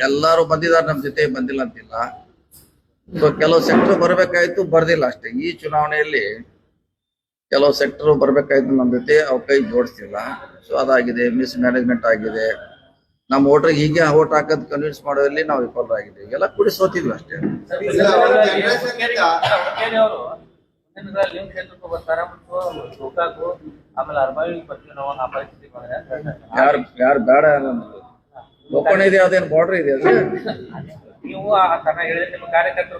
ಎಲ್ಲಾರು ಬಂದಿದ್ದಾರೆ, ನಮ್ಮ ಜೊತೆ ಬಂದಿಲ್ಲ ಅಂತಿಲ್ಲ. ಸೊ ಕೆಲವು ಸೆಕ್ಟರ್ ಬರ್ಬೇಕಾಯ್ತು, ಬರ್ದಿಲ್ಲ ಅಷ್ಟೇ. ಈ ಚುನಾವಣೆಯಲ್ಲಿ ಕೆಲವು ಸೆಕ್ಟರ್ ಬರ್ಬೇಕಾಯ್ತು ನಮ್ಮ ಜೊತೆ, ಅವ್ರ ಕೈ ಜೋಡಿಸ್ತಿಲ್ಲ. ಸೊ ಅದಾಗಿದೆ, ಮಿಸ್ ಮ್ಯಾನೇಜ್ಮೆಂಟ್ ಆಗಿದೆ. ನಮ್ಮ ವೋಟರ್ಗೆ ಹೀಗೆ ವೋಟ್ ಹಾಕೋದ್ ಕನ್ವಿನ್ಸ್ ಮಾಡೋದ್ರಲ್ಲಿ ನಾವು ವಿಫಲರಾಗಿದ್ದೀವಿ. ಎಲ್ಲ ಕೂಡಿ ಸೋತಿದ್ವಿ ಅಷ್ಟೇ. ಯಾರು ಬೇಡ ಓಪನ್ ಇದೆ, ಅದೇನು ಬಾರ್ಡರ್ ಇದೆ ಅದು. ನೀವು ಹೇಳಿದ್ರೆ ನಿಮ್ಮ ಕಾರ್ಯಕರ್ತರು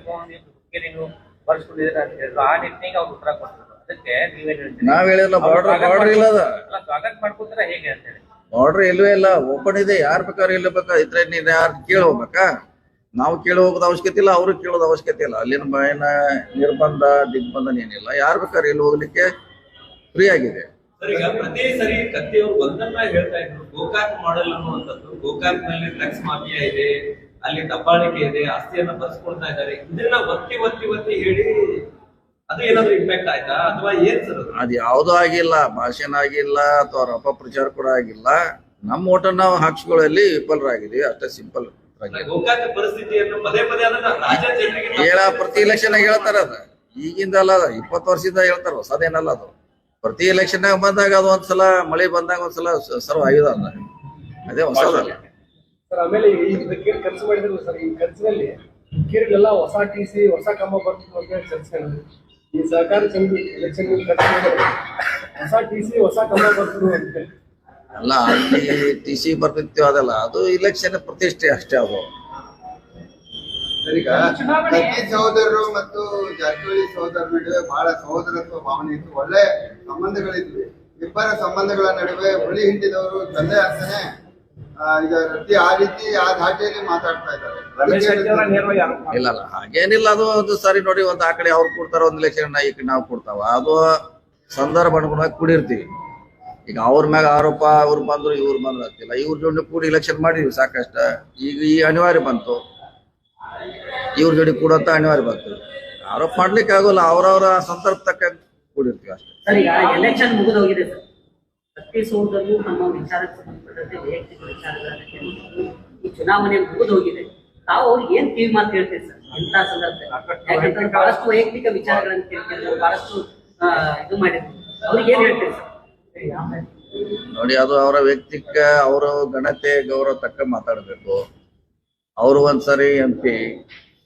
ನೀವು ಬರ್ಸ್ಕೊಂಡಿದ್ದೀರಾ ಅಂತ ಹೇಳಿದ್ರು, ಆ ನಿಟ್ಟಿಗೆ ಅವ್ರು ಉತ್ತರ ಕೊಟ್ಟರು. ಅದಕ್ಕೆ ನೀವೇನ್ ಹೇಳ್ತೀರಿ? ನಾವ್ ಹೇಳಿಲ್ಲ, ಬಾರ್ಡರ್ ಇಲ್ಲ, ಸ್ವಾಗತ ಮಾಡ್ಕೊತೀರಾ ಹೇಗೆ ಅಂತ ಹೇಳಿ. ಬಾರ್ಡರ್ ಇಲ್ವೇ ಇಲ್ಲ, ಓಪನ್ ಇದೆ. ಯಾರು ಬೇಕಾದ್ರೆ ಇಲ್ಲಬೇಕಾ, ಇದ್ರೆ ನೀನ್ ಯಾರು ಕೇಳಿ ಹೋಗ್ಬೇಕಾ? ನಾವು ಕೇಳಿ ಹೋಗೋದ ಅವಶ್ಯಕತೆ ಇಲ್ಲ, ಅವ್ರಿಗೆ ಕೇಳೋದ ಅವಶ್ಯಕತೆ ಇಲ್ಲ. ಅಲ್ಲಿನ ನಿರ್ಬಂಧ ದಿಗ್ಬಂಧನ ಏನಿಲ್ಲ. ಯಾರು ಬೇಕಾದ್ರೆ ಇಲ್ಲಿ ಹೋಗ್ಲಿಕ್ಕೆ ಫ್ರೀ ಆಗಿದೆ. ಈಗ ಪ್ರತಿ ಸರಿ ಕತ್ತಿಯವರು ಒಂದನ್ನ ಹೇಳ್ತಾ ಇದ್ರು, ಗೋಕಾಕ್ ಮಾಡೆಲ್ ಅನ್ನುವಂಥದ್ದು. ಗೋಕಾಕ್ ನಲ್ಲಿ ಡ್ರಗ್ಸ್ ಮಾಫಿಯಾ ಇದೆ, ಅಲ್ಲಿ ದಬ್ಬಾಳಿಕೆ ಇದೆ, ಆಸ್ತಿಯನ್ನ ಬರ್ಸ್ಕೊಳ್ತಾ ಇದ್ದಾರೆ. ಇದನ್ನ ಒತ್ತಿ ಒತ್ತಿ ಒತ್ತಿ ಹೇಳಿ ಅದು ಏನಾದ್ರು ಇಂಪ್ಯಾಕ್ಟ್ ಆಯ್ತಾ ಅಥವಾ ಏನ್ ಸರ್? ಅದು ಯಾವ್ದು ಆಗಿಲ್ಲ, ಭಾಷಣ ಆಗಿಲ್ಲ ಅಥವಾ ಅವ್ರ ಅಪಪ್ರಚಾರ ಕೂಡ ಆಗಿಲ್ಲ. ನಮ್ಮ ಓಟನ್ನ ನಾವು ಹಾಕ್ಸ್ಕೊಳ್ಳಲ್ಲಿ ವಿಫಲರಾಗಿದ್ದೀವಿ ಅಷ್ಟೇ, ಸಿಂಪಲ್. ಗೋಕಾಕ್ ಪರಿಸ್ಥಿತಿಯನ್ನು ಪದೇ ಪದೇ ಅದನ್ನ ಪ್ರತಿ ಎಲೆಕ್ಷನ್ ಹೇಳ್ತಾರ. ಅದ ಈಗಿಂದ ಅಲ್ಲ, 20 ವರ್ಷದಿಂದ ಹೇಳ್ತಾರ, ಹೊಸದೇನಲ್ಲ ಅದು. ಪ್ರತಿ ಎಲೆಕ್ಷನ್ ಬಂದಾಗ ಅದು ಒಂದ್ಸಲ ಮಳೆ ಬಂದಾಗ ಒಂದ್ಸಲ ಸರ್ವ್ ಆಗಿದೆ, ಅದೇ ಹೊಸದಲ್ಲ ಸರ್. ಆಮೇಲೆ ಈ ಖರ್ಚು ಮಾಡಿದ್ರು ಸರ್, ಈ ಖರ್ಚಿನಲ್ಲಿ ಕಿರಿಗೆಲ್ಲ ಹೊಸ TC ಹೊಸ ಕಂಬ ಬರ್ತದೆ ಚರ್ಚೆ. ಈ ಸಹಕಾರಿ ಸಮಿತಿ ಎಲೆಕ್ಷನ್ ಖರ್ಚು ಮಾಡಿದ್ರೆ ಹೊಸ TC ಹೊಸ ಕಂಬ ಬರ್ತದೆ ಅಂತ ಅಲ್ಲ. ಅಲ್ಲಿ TC ಬರ್ತಿರ್ತೀವಿ ಅದಲ್ಲ, ಅದು ಇಲೆಕ್ಷನ್ ಪ್ರತಿಷ್ಠೆ ಅಷ್ಟೇ. ಅದು ಕತ್ತಿ ಸಹೋದರರು ಮತ್ತು ಜಾರಕಿಹೊಳಿ ಸಹೋದರ ನಡುವೆ ಬಹಳ ಸಹೋದರತ್ವ ಭಾವನೆ ಇತ್ತು, ಒಳ್ಳೆ ಸಂಬಂಧಗಳಿದ್ವಿ. ಇಬ್ಬರ ಸಂಬಂಧಗಳ ನಡುವೆ ಹುಳಿ ಹಿಂಡಿದವರು ತಂದೆ ಆಗ್ತಾನೆ ಈಗ ರದ್ದಿ ಆ ರೀತಿ ಆ ಧಾಟಿಯಲ್ಲಿ ಮಾತಾಡ್ತಾ ಇದ್ದಾರೆ. ಇಲ್ಲ ಹಾಗೇನಿಲ್ಲ. ಅದು ಒಂದು ಸಾರಿ ನೋಡಿ, ಒಂದ್ ಆ ಕಡೆ ಅವ್ರು ಕೊಡ್ತಾರ, ಒಂದ್ ಎಲೆಕ್ಷನ್ ಈ ಕಡೆ ನಾವು ಕೊಡ್ತಾವ. ಅದು ಸಂದರ್ಭ ಅನುಗುಣವಾಗಿ ಕೂಡಿರ್ತೀವಿ. ಈಗ ಅವ್ರ ಮ್ಯಾಗ ಆರೋಪ, ಅವ್ರು ಬಂದ್ರು ಇವ್ರು ಬಂದ್ರು ಆಗ್ತಿಲ್ಲ. ಇವ್ರ ಜೋಡಿ ಕೂಡಿ ಎಲೆಕ್ಷನ್ ಮಾಡಿದ್ವಿ ಸಾಕಷ್ಟ. ಈಗ ಈ ಅನಿವಾರ್ಯ ಬಂತು, ಇವ್ರ ಜೋಡಿ ಕೂಡಂತ ಅನಿವಾರ್ಯ ಬಂತು. ಆರೋಪ ಮಾಡ್ಲಿಕ್ಕೆ ಆಗೋಲ್ಲ, ಅವ್ರವ್ರ ಸಂದರ್ಭ ತಕ್ಕ ಕೂಡಿರ್ತೀವಿ ಅಷ್ಟೇ. ಸರ್, ಈಗ ಎಲೆಕ್ಷನ್ ಮುಗಿದು ಹೋಗಿದೆ ಸರ್. ಪ್ರತಿ ಸೋದರರು ನಮ್ಮ ವಿಚಾರಕ್ಕೆ ಸಂಬಂಧಪಟ್ಟಂತೆ ವೈಯಕ್ತಿಕ ವಿಚಾರಗಳನ್ನು ಈ ಚುನಾವಣೆ ಮುಗಿದು ಹೋಗಿದೆ. ತಾವು ಅವ್ರಿಗೆ ಏನ್ ಕಿವಿ ಮಾತು ಹೇಳ್ತೀವಿ ಸರ್ ಇಂಥ ಸಂದರ್ಭದಲ್ಲಿ? ಯಾಕಂತಂದ್ರೆ ಬಹಳಷ್ಟು ವೈಯಕ್ತಿಕ ವಿಚಾರಗಳನ್ನು ಕೇಳ್ತಿದ್ರು, ಬಹಳಷ್ಟು ಇದು ಮಾಡಿದ್ರು. ಅವ್ರಿಗೆ ಏನ್ ಹೇಳ್ತೀವಿ ಸರ್? ನೋಡಿ, ಅದು ಅವರ ವ್ಯಕ್ತಿಕ, ಅವರ ಘನತೆ ಗೌರವ ತಕ್ಕ ಮಾತಾಡಬೇಕು. ಅವರು ಒಂದ್ಸರಿ MP,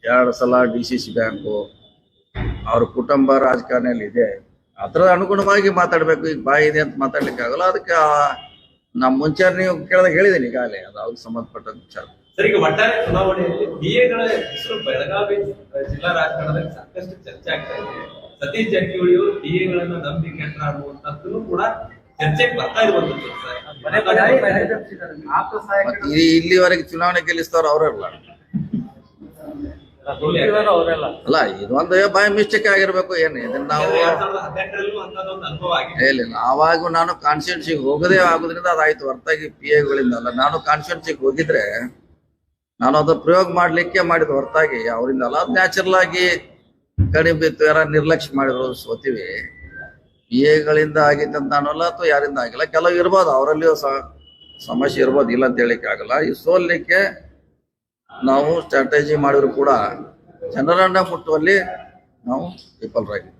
2 ಸಲ DCC ಬ್ಯಾಂಕು, ಅವ್ರ ಕುಟುಂಬ ರಾಜಕಾರಣದಲ್ಲಿ ಇದೆ. ಅದ್ರ ಅನುಗುಣವಾಗಿ ಮಾತಾಡ್ಬೇಕು. ಈಗ ಬಾಯಿ ಇದೆ ಅಂತ ಮಾತಾಡ್ಲಿಕ್ಕೆ ಆಗಲ್ಲ. ಅದಕ್ಕೆ ನಮ್ ಮುಂಚೆ ನೀವು ಕೇಳಿದಾಗ ಹೇಳಿದ್ದೀನಿ ಈಗಾಗಲೇ, ಅದು ಅವ್ರಿಗೆ ಸಂಬಂಧಪಟ್ಟ ವಿಚಾರ. ಸರ್, ಈಗ ಒಟ್ಟಾರೆ ಚುನಾವಣೆಯಲ್ಲಿ DAಗಳ ಹೆಸರು ಬೆಳಗಾವಿ ಜಿಲ್ಲಾ ರಾಜಕಾರಣದಲ್ಲಿ ಸಾಕಷ್ಟು ಚರ್ಚೆ ಆಗ್ತಾ ಇದೆ. ಸತೀಶ್ ಜಾರಕಿಹೊಳಿಯವರು DAಗಳನ್ನ ನಂಬಿ ಕೆಟ್ಟ ಅನ್ನುವಂಥದ್ದು ಕೂಡ ಚರ್ಚೆಗೆ ಬರ್ತಾ ಇರುವಂತದ್ದು ಸರ್. ಇಲ್ಲಿವರೆಗೆ ಚುನಾವಣೆ ಗೆಲ್ಲಿಸ್ತಾರ ಅವರಲ್ಲ. ಅಲ್ಲ, ಇದೊಂದು ಬೈ ಮಿಸ್ಟೇಕ್ ಆಗಿರ್ಬೇಕು. ಏನು ಇದನ್ನ ನಾವು ಹೇಳಿಲ್ಲ. ಆವಾಗ ನಾನು ಕಾನ್ಸ್ಟಿಟ್ಯೂನ್ಸಿಗೆ ಹೋಗದೇ ಆಗೋದ್ರಿಂದ ಅದಾಯ್ತು, ಹೊರತಾಗಿ PAಗಳಿಂದ ಅಲ್ಲ. ನಾನು ಕಾನ್ಸ್ಟಿಟ್ಯೂನ್ಸಿಗೆ ಹೋಗಿದ್ರೆ ನಾನು ಅದು ಪ್ರಯೋಗ ಮಾಡ್ಲಿಕ್ಕೆ ಮಾಡಿದ ಹೊರತಾಗಿ ಅವರಿಂದ ಅಲ್ಲ. ಅದು ನ್ಯಾಚುರಲ್ ಆಗಿ ಕಡಿಮೆ ಬಿತ್ತು, ಯಾರ ನಿರ್ಲಕ್ಷ್ಯ ಮಾಡಿದ್ರು, ಸೋತಿವಿ. PAಗಳಿಂದ ಆಗಿದ್ದಂತ ನಾನಲ್ಲ, ಅಥವಾ ಯಾರಿಂದ ಆಗಿಲ್ಲ. ಕೆಲವು ಇರ್ಬೋದು, ಅವರಲ್ಲಿಯೂ ಸಮಸ್ಯೆ ಇರ್ಬೋದು, ಇಲ್ಲ ಅಂತ ಹೇಳಿಕ್ಕೆ ಆಗಲ್ಲ. ಈ ಸೋಲ್ಲಿಕ್ಕೆ ನಾವು ಸ್ಟ್ರಾಟಜಿ ಮಾಡಿದ್ರು ಕೂಡ ಜನರನ್ನ ಮುಟ್ಟುವಲ್ಲಿ ನಾವು ವಿಫಲರಾಗಿದ್ದೀವಿ.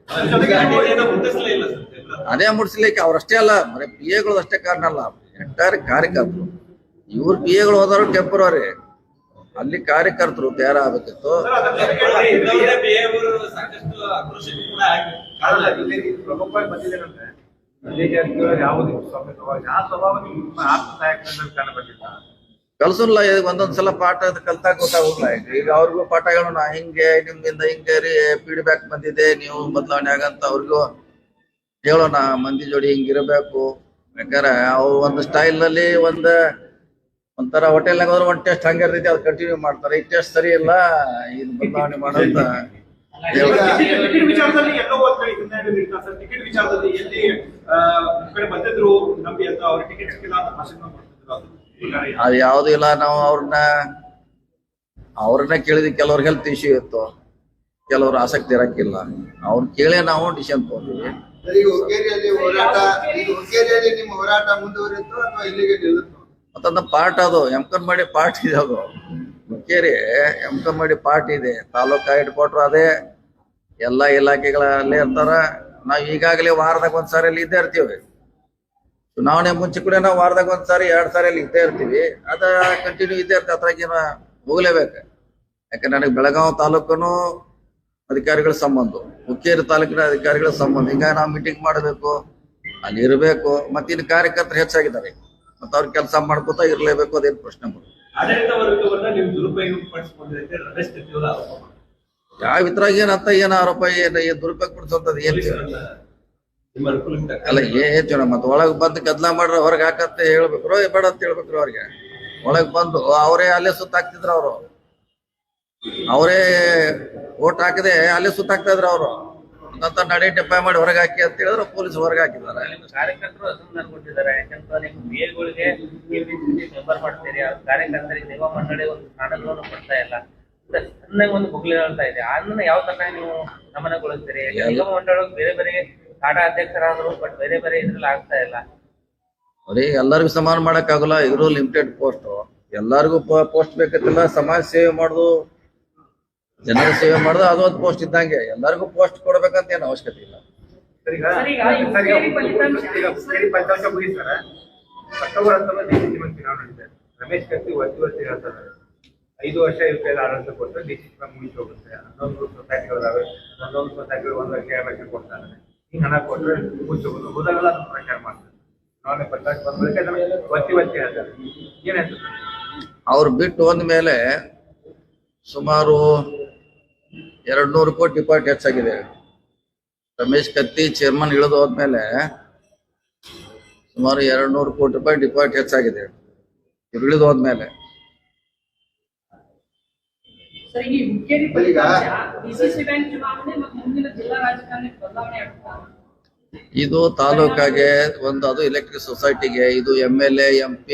ಅದೇ ಮುಟ್ಸ್ಲಿಕ್ಕೆ ಅವ್ರಷ್ಟೇ ಅಲ್ಲ, ಬರೀ PAಗಳು ಅಷ್ಟೇ ಕಾರಣ ಅಲ್ಲ, ಎಂಟೈರ್ ಕಾರ್ಯಕರ್ತರು. ಇವ್ರು PAಗಳು ಹೋದವರು ಟೆಂಪರರಿ, ಅಲ್ಲಿ ಕಾರ್ಯಕರ್ತರು ತಯಾರಾಗಬೇಕಿತ್ತು. ಕಲ್ಸಲ್ಲ. ಒಂದೊಂದ್ಸಲ ಪಾಠ ಕಲ್ತಾಗ ಗೊತ್ತಾಗೋಲ್ಲ. ಈಗ ಅವ್ರಿಗೂ ಪಾಠ ಹೇಳೋಣ, ಹಿಂಗೆ ನಿಮ್ಗಿಂದ ಹಿಂಗೆ ಫೀಡ್ಬ್ಯಾಕ್ ಬಂದಿದೆ, ನೀವು ಬದಲಾವಣೆ ಆಗಂತ ಅವ್ರಿಗೂ ಹೇಳೋಣ. ಮಂದಿ ಜೋಡಿ ಹಿಂಗಿರಬೇಕು. ಬೇಕಾದ್ರೆ ಅವ್ರು ಒಂದು ಸ್ಟೈಲ್ ನಲ್ಲಿ ಒಂಥರ ಹೋಟೆಲ್ನಾಗ ಹೋದ್ರೆ ಒಂದು ಟೆಸ್ಟ್ ಹಂಗೆ ಇರ್ತೈತಿ, ಅದು ಕಂಟಿನ್ಯೂ ಮಾಡ್ತಾರೆ. ಈ ಟೆಸ್ಟ್ ಸರಿ ಇಲ್ಲ, ಇದು ಬದಲಾವಣೆ ಮಾಡೋಂತ ಟಿಕೆಟ್ ವಿಚಾರದಲ್ಲಿ ಎಲ್ಲೋ ಟಿಕೆಟ್ ವಿಚಾರದಲ್ಲಿ ಎಲ್ಲಿ ಬಂದಿದ್ರು ನಂಬಿ ಅಂತ ಅವ್ರ ಟಿಕೆಟ್ ಸಿಕ್ಕಿಲ್ಲ ಅಂತ ಭಾಷಣ ಮಾಡ್ತಿದ್ರು. ಅದು ಯಾವ್ದು ಇಲ್ಲ. ನಾವು ಅವ್ರನ್ನ ಕೇಳಿದ್ವಿ. ಕೆಲವ್ರ ಹೆಲ್ತ್ ಇಶ್ಯೂ ಇತ್ತು, ಕೆಲವ್ರ ಆಸಕ್ತಿ ಇರಕ್ಕಿಲ್ಲ. ಅವ್ರನ್ನ ಕೇಳಿ ನಾವು ಡಿಸಿಷನ್ ತಗೊಂಡಿವಿ. ಹುಕ್ಕೇರಿಯಲ್ಲಿ ನಿಮ್ಮ ಹೋರಾಟ ಮುಂದುವರಿಯಿತು ಅಥವಾ ಇಲ್ಲಿಗೆ ನಿಲ್ಲಿತು? ಮತ್ತೊಂದು ಪಾರ್ಟ್ ಅದು ಎಮ್ಕನ್ಮಡಿ ಪಾರ್ಟ್ ಇದೆ ಅದು ಹುಕ್ಕೇರಿ ಎಮ್ಕನ್ಮಡಿ ಪಾರ್ಟ್ ಇದೆ. ತಾಲೂಕಾ ಹೆಡ್ ಕ್ವಾರ್ಟರ್ ಅದೇ, ಎಲ್ಲಾ ಇಲಾಖೆಗಳಲ್ಲೇ ಇರ್ತಾರ. ನಾವ್ ಈಗಾಗಲೇ ವಾರದಾಗ ಒಂದ್ಸಾರಿ ಅಲ್ಲಿ ಇದ್ದೇ ಇರ್ತೀವಿ. ಚುನಾವಣೆ ಮುಂಚೆ ಕೂಡ ನಾವು ವಾರದಾಗ ಒಂದ್ಸಾರಿ 2 ಸಾರಿ ಅಲ್ಲಿ ಇದ್ದೇ ಇರ್ತೀವಿ. ಅದ ಕಂಟಿನ್ಯೂ ಇದ್ದೇ ಇರ್ತದೆ, ಅದ್ರಾಗೇನ ಹೋಗ್ಲೇಬೇಕು. ಯಾಕಂದ್ರೆ ನನಗೆ ಬೆಳಗಾವಿ ತಾಲೂಕನು ಅಧಿಕಾರಿಗಳ ಸಂಬಂಧ, ಹುಕ್ಕೇರಿ ತಾಲೂಕಿನ ಅಧಿಕಾರಿಗಳ ಸಂಬಂಧ. ಹಿಂಗಾಗಿ ನಾವು ಮೀಟಿಂಗ್ ಮಾಡಬೇಕು, ಅಲ್ಲಿ ಇರಬೇಕು. ಮತ್ತೆ ಇನ್ನು ಕಾರ್ಯಕರ್ತರು ಹೆಚ್ಚಾಗಿದ್ದಾರೆ, ಮತ್ತೆ ಅವ್ರ ಕೆಲಸ ಮಾಡ್ಕೋತ ಇರ್ಲೇಬೇಕು. ಅದೇನು ಪ್ರಶ್ನೆ ಬರುತ್ತೆ. ಆಡಳಿತ ವರ್ಗವನ್ನ ನೀವು ದುರುಪಯೋಗ ಪಡಿಸಿಕೊಂಡಿದ್ರೆ ರಮೇಶ್ ಕತ್ತಿ ಅವರು ಆರೋಪ ಮಾಡಿದ್ದಾರೆ. ಯಾವ ಇದ್ರಾಗ ಏನಂತ ಏನ್ ಆರೋಪ ಏನ್ ದುರುಪಯೋಗ ಪಡಿಸೋಂಥದ್ದು ಏನ್ ನಿಮ್ಮ ಅನುಕೂಲಕ್ಕೆ ತಕ್ಕ ಅಲ್ಲ ಏನ್ ಮತ್ತೆ ಒಳಗ್ ಬಂದು ಗದ್ಲ ಮಾಡ್ರ ಹೊರಗೆ ಹಾಕಂತ ಹೇಳ್ಬೇಕ್ರೋ ಬೇಡ ಅಂತ ಹೇಳ್ಬೇಕ್ರಿ ಅವ್ರಿಗೆ. ಒಳಗ್ ಬಂದು ಅವರೇ ಅಲ್ಲೇ ಸುತ್ತಾಕ್ತಿದ್ರ ಅವರು, ಅವರೇ ಓಟ್ ಹಾಕದೆ ಅಲ್ಲೇ ಸುತ್ತಾಕ್ತಾ ಇದ್ರ ಅವರು. ಅಂತ ನಡಿ ಡೆಪಾಯ್ ಮಾಡಿ ಹೊರಗೆ ಹಾಕಿ ಅಂತ ಹೇಳಿದ್ರೆ ಪೊಲೀಸ್ ಹೊರಗೆ ಹಾಕಿದ್ದಾರೆ. ನಿಮ್ಮ ಕಾರ್ಯಕರ್ತರು ಅಸಮಾಧಾನ ಕೊಟ್ಟಿದ್ದಾರೆ. ಯಾಕಂದ್ರೆ ನಿಮ್ಮ BLಗಳಿಗೆ ಮೆಂಬರ್ ಮಾಡ್ತೀರಿ, ಆ ಕಾರ್ಯಕರ್ತರಿಗೆ ನಿಗಮ ಮಂಡಳಿ ಒಂದು ಸ್ಥಾನಗಳನ್ನು ಕೊಡ್ತಾ ಇಲ್ಲ, ಚೆನ್ನಾಗಿ ಒಂದು ಬುಗ್ಲಿ ಹೇಳ್ತಾ ಇದೆ. ಅದನ್ನ ಯಾವ ತರ ನೀವು ಗಮನಗೊಳಿಸ್ತೀರಿ? ನಿಗಮ ಮಂಡಳಿ ಬೇರೆ ಬೇರೆ ಕಾಟ ಅಧ್ಯಕ್ಷರಾದ್ರು, ಬಟ್ ಬೇರೆ ಬೇರೆ ಇದ್ರಲ್ಲಿ ಆಗ್ತಾ ಇಲ್ಲ. ಅವ್ರಿಗೆ ಎಲ್ಲರಿಗೂ ಸಮಾನ ಮಾಡಕ್ ಆಗಲ್ಲ. ಇರೋ ಲಿಮಿಟೆಡ್ ಪೋಸ್ಟ್, ಎಲ್ಲರಿಗೂ ಪೋಸ್ಟ್ ಬೇಕತ್ತಿಲ್ಲ. ಸಮಾಜ ಸೇವೆ ಮಾಡುದು, ಜನರ ಸೇವೆ ಮಾಡುದು ಅದೊಂದು ಪೋಸ್ಟ್ ಇದ್ದಂಗೆ. ಎಲ್ಲರಿಗೂ ಪೋಸ್ಟ್ ಕೊಡ್ಬೇಕಂತ ಏನು ಅವಶ್ಯಕತೆ ಇಲ್ಲ. ಫಲಿತಾಂಶ ಮುಗಿಸ್ತಾರ. ಅಕ್ಟೋಬರ್ 19 ಚುನಾವಣೆ ನಡೀತಾರೆ. ರಮೇಶ್ ಕತ್ತಿ ಒತ್ತಿ ಹೇಳ್ತಾರೆ 5 ವರ್ಷ ಇವ್ರ ಆಡಳಿತ ಕೊಟ್ಟರೆ ಡಿಸಿ ಮುಗಿಸಿ ಹೋಗುತ್ತೆ. 11 ಸೊಸೈಟಿಗಳದಾವೆ, 11 ಸೊಸೈಟಿಗಳು 1 ಲಕ್ಷ ಕೊಡ್ತಾರೆ. ಹಿಂಗ್ ಹಣ ಕೊಟ್ಟರೆ ಮುಗಿಸಿ ಹೋಗೋದು. ಹೋದಾಗೆಲ್ಲ ಅದನ್ನ ಪ್ರಚಾರ ಮಾಡ್ತಾರೆ. ಚುನಾವಣೆ ಫಲಿತಾಂಶ ಬಂದ ಬಳಿಕ ಅದನ್ನ ಒತ್ತಿ ಹೇಳ್ತಾರೆ. ಏನಾಯ್ತು ಅವ್ರು ಬಿಟ್ಟು ಹೋದ್ಮೇಲೆ ಸುಮಾರು 200 ಕೋಟಿ ಡಿಪಾಸಿಟ್ ಹೆಚ್ಚಾಗಿದೆ. ರಮೇಶ್ ಕತ್ತಿ ಚೇರ್ಮನ್ ಇಳಿದು ಹೋದ್ಮೇಲೆ ಸುಮಾರು 200 ಕೋಟಿ ರೂಪಾಯಿ ಡಿಪಾಸಿಟ್ ಹೆಚ್ಚಾಗಿದೆ ಇವ್ರು ಇಳಿದು ಹೋದ್ಮೇಲೆ. ಸರ್, ಈ ಹುಕ್ಕೇರಿ ಫಲಿತಾಂಶ ಡಿಸಿಸಿ ಬ್ಯಾಂಕ್ ಚುನಾವಣೆ ಮತ್ತು ಮುಂದಿನ ಜಿಲ್ಲಾ ರಾಜಕಾರಣಕ್ಕೆ ಬದಲಾವಣೆ ಆಗ್ತಾ ಇದು ತಾಲೂಕಾಗೆ ಒಂದು, ಅದು ಎಲೆಕ್ಟ್ರಿಕ್ ಸೊಸೈಟಿಗೆ, ಇದು MLA MP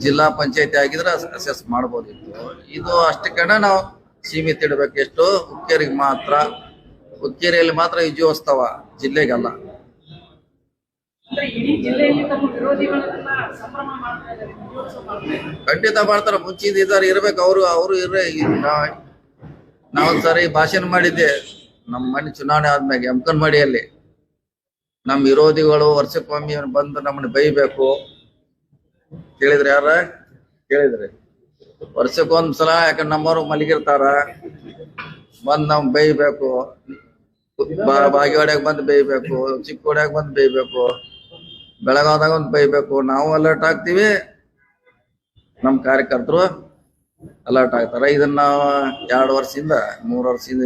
ಜಿಲ್ಲಾ ಪಂಚಾಯತಿ ಆಗಿದ್ರೆ ಅಸೆಸ್ ಮಾಡ್ಬೋದಿತ್ತು. ಇದು ಅಷ್ಟಕ್ಕನ ನಾವು ಸೀಮಿತ ಇಡಬೇಕು. ಎಷ್ಟು ಹುಕ್ಕೇರಿಗೆ ಮಾತ್ರ, ಹುಕ್ಕೇರಿಯಲ್ಲಿ ಮಾತ್ರ ವಿಜಯೋತ್ಸವ, ಜಿಲ್ಲೆಗಲ್ಲ. ಅಂದ್ರೆ ಇಡೀ ಜಿಲ್ಲೆಯಲ್ಲಿ ತಮ್ಮ ವಿರೋಧಿಗಳನ್ನ ಸಂಭ್ರಮ ಮಾಡ್ತಾ ಇದ್ದಾರೆ, ವಿಜಯೋತ್ಸವ ಮಾಡ್ತಾ ಇದ್ದಾರೆ. ಖಂಡಿತ ಮಾಡ್ತಾರ. ಮುಂಚಿನ ಇದ್ದಾರೆ ಇರ್ಬೇಕು. ಅವರು ಇರ್ರೆ. ನಾವೊಂದ್ಸರಿ ಭಾಷಣ ಮಾಡಿದ್ದೆ ನಮ್ಮ ಮನೆ ಚುನಾವಣೆ ಆದ್ಮ್ಯಾಗ ಎಮ್ಕನ್ಮಡಿಯಲ್ಲಿ. ನಮ್ಮ ವಿರೋಧಿಗಳು ವರ್ಷಕ್ಕೊಮ್ಮೆ ಬಂದು ನಮ್ಮನ್ನ ಬೈಬೇಕು ಕೇಳಿದ್ರೆ, ಯಾರ ಕೇಳಿದ್ರಿ? ವರ್ಷಕ್ಕೊಂದ್ಸಲ, ಯಾಕಂದ್ರೆ ನಮ್ಮವ್ರು ಮಲಗಿರ್ತಾರ, ಬಂದ್ ನಾವ್ ಬೈಬೇಕು. ಬಾಗೇವಾಡ್ಯಾಗ ಬಂದ್ ಬೈಬೇಕು, ಚಿಕ್ಕೋಡ್ಯಾಗ ಬಂದ್ ಬೈಬೇಕು, ಬೆಳಗಾವದಾಗ ಒಂದ್ ಬೈಬೇಕು. ನಾವು ಅಲರ್ಟ್ ಆಗ್ತೀವಿ, ನಮ್ ಕಾರ್ಯಕರ್ತರು ಅಲರ್ಟ್ ಆಗ್ತಾರ. ಇದನ್ನ 2 ವರ್ಷದಿಂದ 3 ವರ್ಷದಿಂದ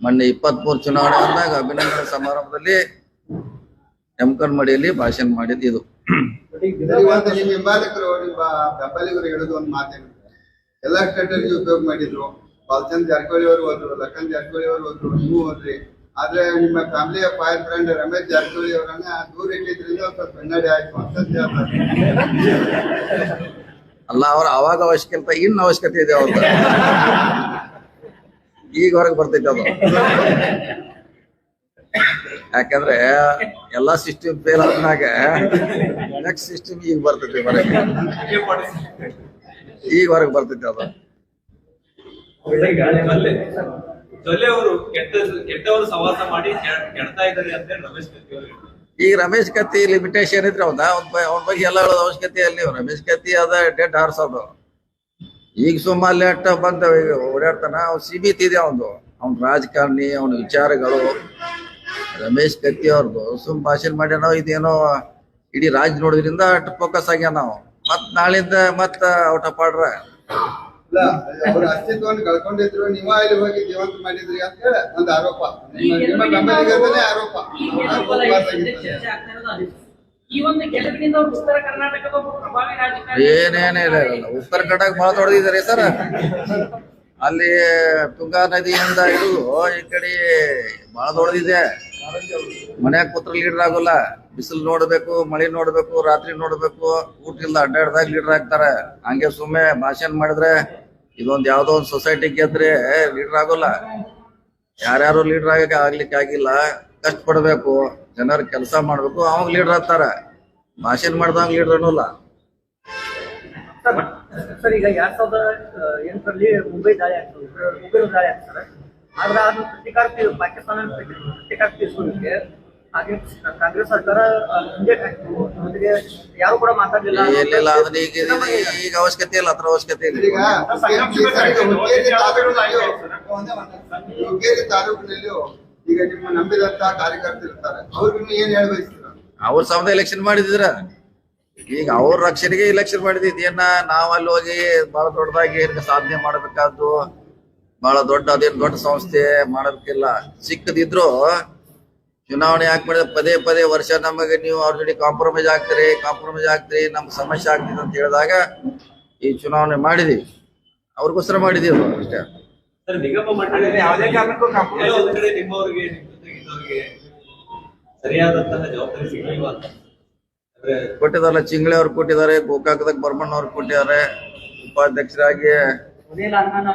ಮೊನ್ನೆ 23 ಚುನಾವಣೆ ಆದಾಗ ಅಭಿನಂದನಾ ಸಮಾರಂಭದಲ್ಲಿ ಎಮ್ಕನ್ಮಡಿಯಲ್ಲಿ ಭಾಷಣ ಮಾಡಿದ್ದು ಇದು. ನಿಮ್ಮ ಹಿಂಬಾಲಕರು, ನಿಮ್ಮ ಬೆಂಬಲಿಗರು ಹೇಳೋದು ಒಂದು ಮಾತೇನಿದೆ, ಎಲ್ಲಾ ಸ್ಟೇಟರ್ಗೆ ಉಪಯೋಗ ಮಾಡಿದ್ರು. ಬಾಲಚಂದ್ರ ಜಾರಕಿಹೊಳಿ ಅವರು ಹೋದ್ರು, ಲಖನ್ ಜಾರಕಿಹೊಳಿ ಅವರು ಹೋದ್ರು, ನೀವು ಹೋದ್ರಿ. ಆದ್ರೆ ನಿಮ್ಮ ಫ್ಯಾಮಿಲಿಯ ಫೈರ್ ಫ್ರೆಂಡ್ ರಮೇಶ್ ಜಾರಕಿಹೊಳಿ ಅವರನ್ನ ದೂರ ಇಟ್ಟಿದ್ರಿಂದ ಸ್ವಲ್ಪ ಹಿನ್ನಡೆ ಆಯ್ತು ಅಂತ ಅಲ್ಲ, ಅವ್ರ ಅವಾಗ ಅವಶ್ಯಕತೆ, ಇನ್ನು ಅವಶ್ಯಕತೆ ಇದೆ ಅವ್ರ. ಈಗ ಹೊರಗೆ ಬರ್ತೈತೆ ಅದು. ಯಾಕಂದ್ರೆ ಎಲ್ಲಾ ಸಿಸ್ಟಮ್ ಫೇಲ್ ಆದ್ಮ್ಯಾಗ ನೆಕ್ಸ್ಟ್ ಸಿಸ್ಟಮ್ ಈಗ ಬರ್ತೈತಿ ಹೊರಗೆ. ಈಗ ಹೊರಗೆ ಬರ್ತೈತಿ ಅದು. ಜೊಲ್ಲೆ ಅವರು ಕೆಟ್ಟವರು ಸವಾಸ ಮಾಡಿ ಕೆಡ್ತಾ ಇದ್ದಾರೆ ಅಂತ ರಮೇಶ್ ಕತ್ತಿ ಅವರು. ಈಗ ರಮೇಶ್ ಕತ್ತಿ ಲಿಮಿಟೇಷನ್ ಇದ್ರೆ ಅವನ ಬಗ್ಗೆ ಎಲ್ಲ ಹೇಳೋದು ಅವಶ್ಯಕತೆ ಅಲ್ಲಿ. ರಮೇಶ್ ಕತ್ತಿ ಅದ ಡೆಡ್ ಹಾರ್ಸೋದು. ಈಗ ಸುಮ್ಮ ಲೇಟ್ ಬಂದ ಓಡಾಡ್ತಾನ. ಅವ್ನು ಸೀಮಿತ ಇದೆ ಅವನು, ಅವ್ನ ರಾಜಕಾರಣಿ, ಅವನ ವಿಚಾರಗಳು. ರಮೇಶ್ ಕತ್ತಿ ಅವ್ರದ್ದು ಸುಮ್ ಭಾಷಣ ಮಾಡಿ ನಾವು ಇದೇನೋ ಇಡೀ ರಾಜ್ಯ ನೋಡೋದ್ರಿಂದ ಅಷ್ಟು ಫೋಕಸ್ ಆಗ್ಯಾವ ನಾವು. ಮತ್ ನಾಳಿಂದ ಮತ್ತ ಔಟ್ ಆಫ್ ಆರ್ಡ್ರ. ಇಲ್ಲ, ಅವ್ರ ಅಸ್ತಿತ್ವವನ್ನು ಕಳ್ಕೊಂಡಿದ್ರು, ನೀವ ಇಲ್ಲಿ ಹೋಗಿ ಜೀವಂತ ಮಾಡಿದ್ರಿ ಅಂತ ಹೇಳಿ ಒಂದು ಆರೋಪ, ನಿಮ್ಮ ಬೆಂಬಲಿಗರೇ ಆರೋಪ. ಚರ್ಚೆ ಆಗ್ತಾ ಇರೋದು ಅದೇ. ಈ ಒಂದು ಗೆಲುವಿನಿಂದ ಅವರು ಉತ್ತರ ಕರ್ನಾಟಕದ ಒಬ್ಬ ಪ್ರಭಾವಿ ರಾಜಕಾರಣಿ ಏನೇನೇ ಇಲ್ಲ. ಉತ್ತರ ಕರ್ನಾಟಕ ಬಹಳ ದೊಡ್ಡದಿದ್ದಾರೆ ಸರ್. ಅಲ್ಲಿ ತುಂಗಾ ನದಿಯಿಂದ ಹಿಡಿದು ಈ ಕಡೆ ಬಹಳ ದೊಡ್ಡದಿದೆ. ಮನ್ಯಾಗ ಕೂತ್ರ ಲೀಡರ್ ಆಗೋಲ್ಲ. ಬಿಸಿಲು ನೋಡ್ಬೇಕು, ಮಳಿ ನೋಡ್ಬೇಕು, ರಾತ್ರಿ ನೋಡ್ಬೇಕು, ಊಟ ಇಲ್ಲ, ಅಡ್ಡಾಡ್ದಾಗ ಲೀಡರ್ ಆಗ್ತಾರ. ಹಂಗೆ ಸುಮ್ಮನೆ ಭಾಷಣ ಮಾಡಿದ್ರೆ ಇದೊಂದ್ ಯಾವ್ದೋ ಒಂದ್ ಸೊಸೈಟಿ ಗೆದ್ರೆ ಲೀಡರ್ ಆಗೋಲ್ಲ. ಯಾರ್ಯಾರು ಲೀಡರ್ ಆಗ್ಲಿಕ್ಕೆ ಆಗಿಲ್ಲ. ಕಷ್ಟ ಪಡ್ಬೇಕು, ಜನರ ಕೆಲಸ ಮಾಡ್ಬೇಕು, ಅವಾಗ ಲೀಡರ್ ಆಗ್ತಾರ. ಭಾಷಣ ಮಾಡ್ದಂಗ್ ಲೀಡರ್ ಅಲ್ಲ. ಸರ್ ಈಗ 2008ರಲ್ಲಿ ಮುಂಬೈ ದಾಳಿ ಆಗ್ತದೆ, ಉಗ್ರ ದಾಳಿ ಆಗ್ತಾರೆ. ಆದ್ರೆ ಅದನ್ನ ಪಾಕಿಸ್ತಾನ ಪ್ರತಿಕಾರ ತೀರಿಸೋದಕ್ಕೆ ಹಾಗೆ ಕಾಂಗ್ರೆಸ್ ಸರ್ಕಾರ ಹಿಂದೆ ಹಾಕಿತು. ಜೊತೆಗೆ ಯಾರು ಕೂಡ ಮಾತಾಡಲಿಲ್ಲ. ಇಲ್ಲ ಅದನ್ನ ಈಗ ಅವಶ್ಯಕತೆ ಇಲ್ಲ, ಅದ್ರ ಅವಶ್ಯಕತೆ ಇಲ್ಲ. ಈಗ ಹುಕ್ಕೇರಿ ತಾಲೂಕಿನಲ್ಲಿಯೂ ಈಗ ನಿಮ್ಮ ನಂಬಿದಂತ ಕಾರ್ಯಕರ್ತರು ಇರ್ತಾರೆ, ಅವ್ರಿಗೆ ಏನ್ ಹೇಳ ಬಯಸ್ತೀರ? ಅವ್ರ ಸಮದ ಎಲೆಕ್ಷನ್ ಮಾಡಿದ್ರ, ಈಗ ಅವ್ರ ರಕ್ಷಣೆಗೆ ಎಲೆಕ್ಷನ್ ಮಾಡಿದ್ದೇನ ನಾವ್ ಅಲ್ಲಿ ಹೋಗಿ ಬಹಳ ದೊಡ್ಡದಾಗಿ ಸಾಧನೆ ಮಾಡಬೇಕಾದ್ದು, ಬಹಳ ಅದೇನ್ ದೊಡ್ಡ ಸಂಸ್ಥೆ ಮಾಡೋದಕ್ಕಿಲ್ಲ. ಸಿಕ್ಕದಿದ್ರು ಚುನಾವಣೆ ಯಾಕೆ ಮಾಡಿದ್ರೆ ಪದೇ ಪದೇ ವರ್ಷ ನಮಗೆ ನೀವು ಅವ್ರ ಜೊತೆ ಕಾಂಪ್ರಮೈಸ್ ಆಗ್ತೀರಿ ನಮ್ಗೆ ಸಮಸ್ಯೆ ಆಗ್ತಿದೆ ಅಂತ ಹೇಳಿದಾಗ ಈ ಚುನಾವಣೆ ಮಾಡಿದೀವಿ, ಅವ್ರಿಗೋಸ್ಕರ ಮಾಡಿದೀವಿ ಅಷ್ಟೇ. ಸರ್, ನಿಗಮ ಮಂಡಳಿ ಯಾವುದೇ ಕಾರಣಕ್ಕೂ ಎಲ್ಲೋ ಒಂದ್ ಕಡೆ ನಿಮ್ಮವ್ರಿಗೆ ನಿಮ್ ಜೊತೆಗೆ ಇದ್ದವ್ರಿಗೆ ಸರಿಯಾದಂತಹ ಜವಾಬ್ದಾರಿ ಸಿಗಲಿಲ್ವಾ ಅಂತ ಅಂದ್ರೆ ಕೊಟ್ಟಿದಾರಲ್ಲ, ಚಿಂಗ್ಳೆ ಅವ್ರು ಕೊಟ್ಟಿದ್ದಾರೆ, ಗೋಕಾಕದಾಗ ಬರ್ಮಣ್ಣ ಅವ್ರು ಕೊಟ್ಟಿದ್ದಾರೆ, ಉಪಾಧ್ಯಕ್ಷರಾಗಿ ಸುನೀಲ್ ಹನುಮನ್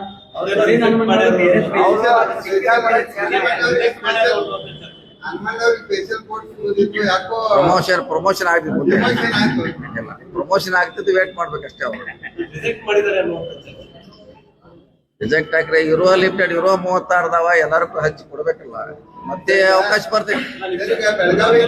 ಹನುಮಣ್ಣವ್ರಿಗೆ ಸ್ಪೆಷಲ್ ಕೋರ್ಟ್ ಸಿಗೋದಿತ್ತು, ಯಾಕೋ ಪ್ರಮೋಷನ್ ಆಗ್ತಿತ್ತು, promotion ಆಯ್ತು. ಪ್ರಮೋಷನ್ ಆಗ್ತಿದ್ದು ವೇಟ್ ಮಾಡ್ಬೇಕಷ್ಟೇ. ಅವ್ರು ರಿಜೆಕ್ಟ್ ಮಾಡಿದ್ದಾರೆ ಅನ್ನುವಂಥದ್ದು. ರಿಜೆಕ್ಟ್ ಹಾಕ್ರೆ ಇರುವ ಲಿಮಿಟೆಡ್ 36 ಅದಾವ, ಎಲ್ಲರಿಗೂ ಹಂಚಿ ಕೊಡ್ಬೇಕಲ್ಲ, ಮತ್ತೆ ಅವಕಾಶ ಬರ್ತೈತಿ. ಈಗ ಬೆಳಗಾವಿ